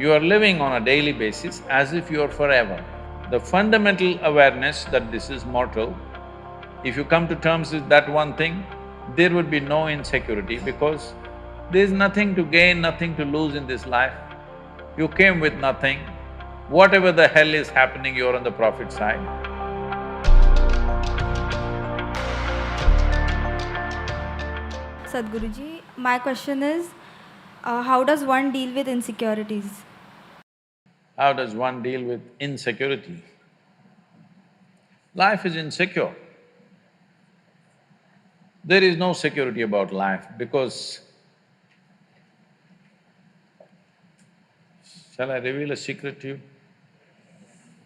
You are living on a daily basis as if you are forever. The fundamental awareness that this is mortal, if you come to terms with that one thing, there would be no insecurity because there's nothing to gain, nothing to lose in this life. You came with nothing. Whatever the hell is happening, you're on the profit side. Sadhguruji, my question is, how does one deal with insecurities? How does one deal with insecurity? Life is insecure. There is no security about life because… Shall I reveal a secret to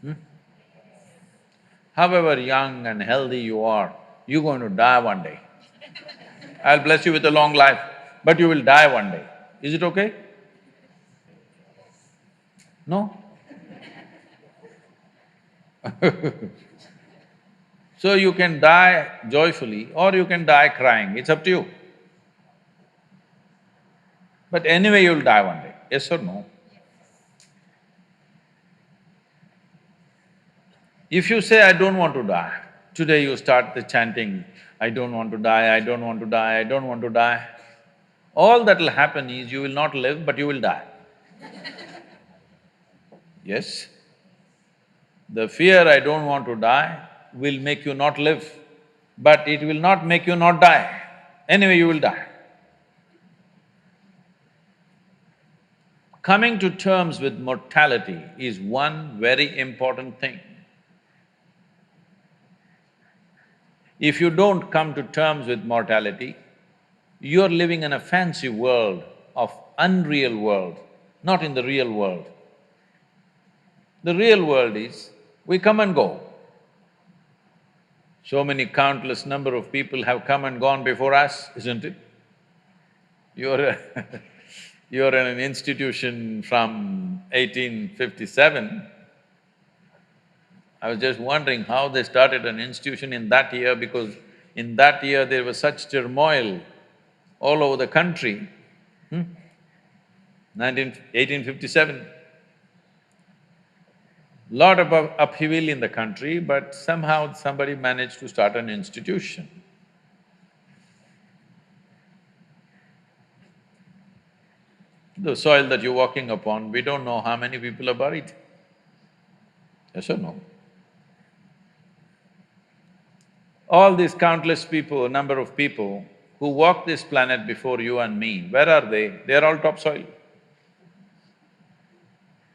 you? However young and healthy you are, you're going to die one day. I'll bless you with a long life, but you will die one day. Is it okay? No? So you can die joyfully or you can die crying, it's up to you. But anyway, you'll die one day, yes or no? If you say, I don't want to die, today you start the chanting, I don't want to die, I don't want to die, I don't want to die. All that'll happen is you will not live, but you will die. Yes? The fear, I don't want to die, will make you not live, but it will not make you not die. Anyway, you will die. Coming to terms with mortality is one very important thing. If you don't come to terms with mortality, you're living in a fancy world of unreal world, not in the real world. The real world is, we come and go. So many countless number of people have come and gone before us, isn't it? You're you're in an institution from 1857. I was just wondering how they started an institution in that year because in that year there was such turmoil all over the country. 1857. Lot of upheaval in the country, but somehow somebody managed to start an institution. The soil that you're walking upon, we don't know how many people are buried. Yes or no? All these countless people, number of people who walk this planet before you and me, where are they? They're all topsoil.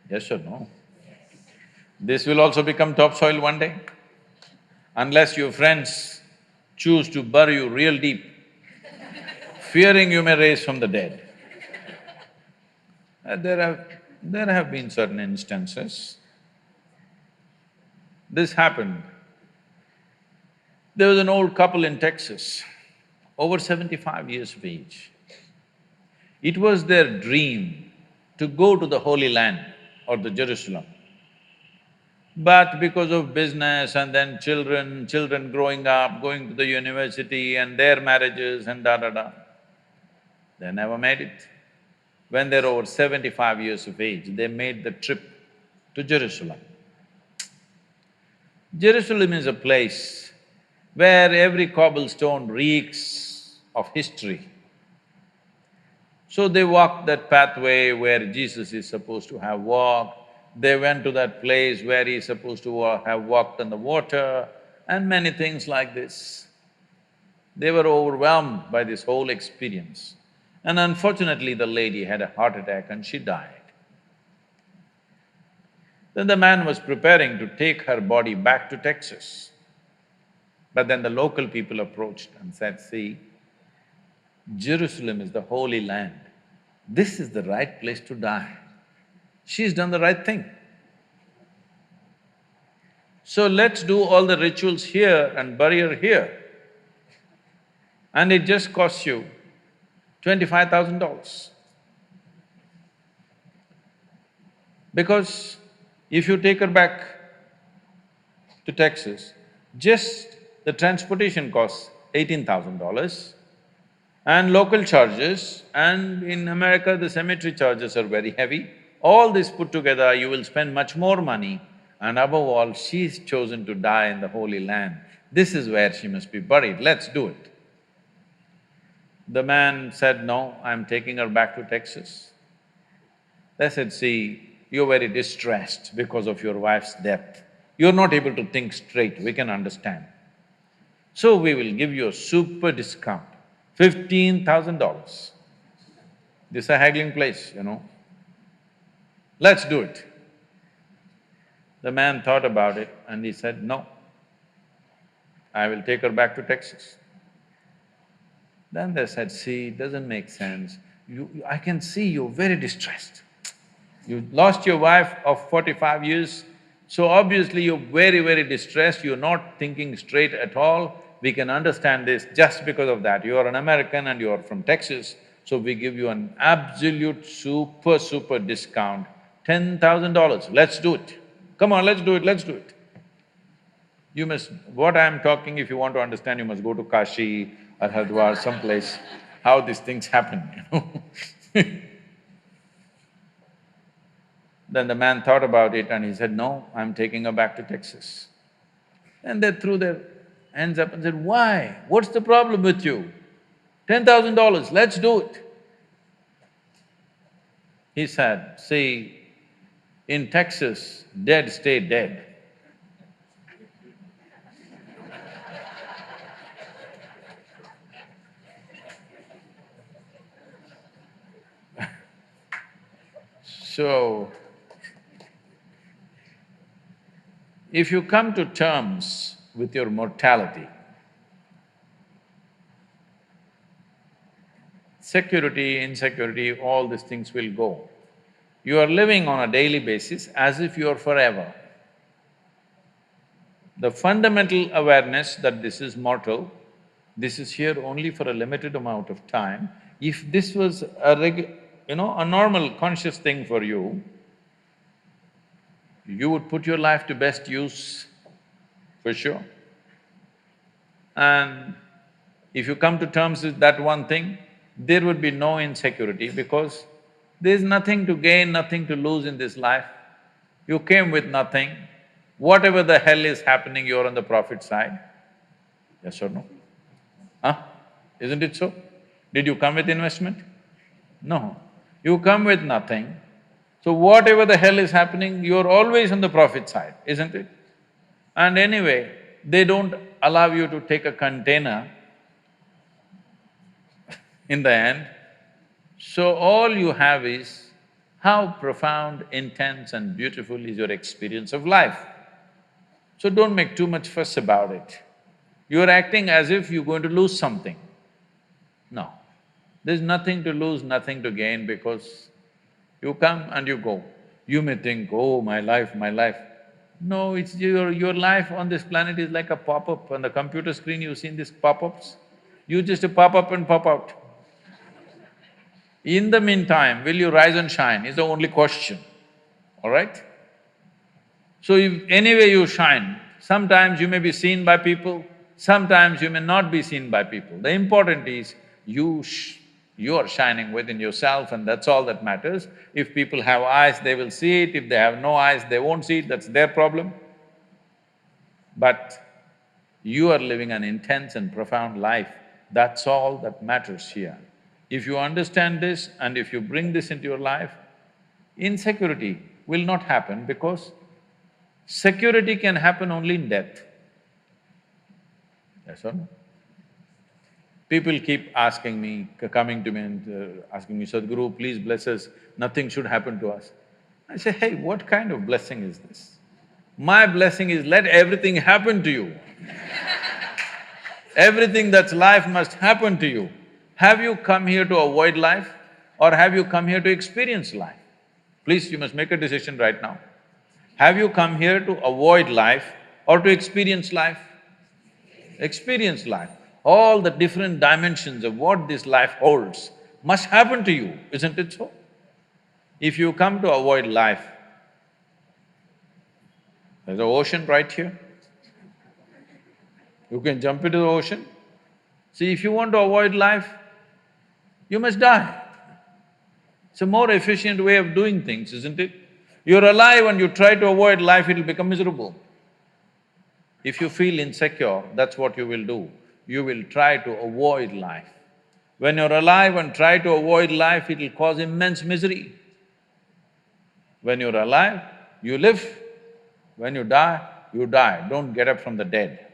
Yes or no? This will also become topsoil one day. Unless your friends choose to bury you real deep, fearing you may raise from the dead. There have been certain instances. This happened. There was an old couple in Texas, over 75 years of age. It was their dream to go to the Holy Land or the Jerusalem. But because of business and then children growing up, going to the university and their marriages and da-da-da, they never made it. When they're over 75 years of age, they made the trip to Jerusalem. Jerusalem is a place where every cobblestone reeks of history. So they walked that pathway where Jesus is supposed to have walked, they went to that place where he's supposed to have walked on the water, and many things like this. They were overwhelmed by this whole experience. And unfortunately, the lady had a heart attack and she died. Then the man was preparing to take her body back to Texas. But then the local people approached and said, see, Jerusalem is the Holy Land. This is the right place to die. She's done the right thing. So let's do all the rituals here and bury her here. And it just costs you $25,000. Because if you take her back to Texas, just the transportation costs $18,000 and local charges, and in America the cemetery charges are very heavy. All this put together, you will spend much more money, and above all, she's chosen to die in the Holy Land. This is where she must be buried, let's do it. The man said, no, I'm taking her back to Texas. They said, see, you're very distressed because of your wife's death. You're not able to think straight, we can understand. So we will give you a super discount, $15,000. This is a haggling place, you know. Let's do it. The man thought about it and he said, no, I will take her back to Texas. Then they said, see, it doesn't make sense. I can see you're very distressed. You lost your wife of 45 years, so obviously you're very, very distressed, you're not thinking straight at all. We can understand this just because of that. You are an American and you are from Texas, so we give you an absolute super discount, $10,000. Let's do it. Come on, let's do it, let's do it. You must… what I'm talking, if you want to understand, you must go to Kashi or Haridwar, someplace, how these things happen, you know. Then the man thought about it and he said, no, I'm taking her back to Texas. And they threw their hands up and said, why? What's the problem with you? $10,000, let's do it. He said, see, in Texas, dead stay dead. So, if you come to terms with your mortality, security, insecurity, all these things will go. You are living on a daily basis as if you are forever. The fundamental awareness that this is mortal, this is here only for a limited amount of time. If this was a normal conscious thing for you, you would put your life to best use, for sure. And if you come to terms with that one thing, there would be no insecurity because there's nothing to gain, nothing to lose in this life. You came with nothing. Whatever the hell is happening, you're on the profit side. Yes or no? Huh? Isn't it so? Did you come with investment? No. You come with nothing. So whatever the hell is happening, you're always on the profit side, isn't it? And anyway, they don't allow you to take a container in the end. So all you have is how profound, intense and beautiful is your experience of life. So don't make too much fuss about it. You're acting as if you're going to lose something. No, there's nothing to lose, nothing to gain because you come and you go. You may think, oh, my life, my life. No, it's your life on this planet is like a pop-up. On the computer screen, you've seen these pop-ups? You just pop up and pop out. In the meantime, will you rise and shine is the only question, all right? So if anyway you shine, sometimes you may be seen by people, sometimes you may not be seen by people. The important is you are shining within yourself and that's all that matters. If people have eyes, they will see it, if they have no eyes, they won't see it, that's their problem. But you are living an intense and profound life, that's all that matters here. If you understand this and if you bring this into your life, insecurity will not happen because security can happen only in death. Yes or no? People keep asking me, coming to me and asking me, Sadhguru, please bless us, nothing should happen to us. I say, hey, what kind of blessing is this? My blessing is let everything happen to you. Everything that's life must happen to you. Have you come here to avoid life or have you come here to experience life? Please, you must make a decision right now. Have you come here to avoid life or to experience life? Experience life. All the different dimensions of what this life holds must happen to you, isn't it so? If you come to avoid life, there's an ocean right here. You can jump into the ocean. See, if you want to avoid life, you must die. It's a more efficient way of doing things, isn't it? You're alive and you try to avoid life, it'll become miserable. If you feel insecure, that's what you will do. You will try to avoid life. When you're alive and try to avoid life, it'll cause immense misery. When you're alive, you live. When you die, don't get up from the dead.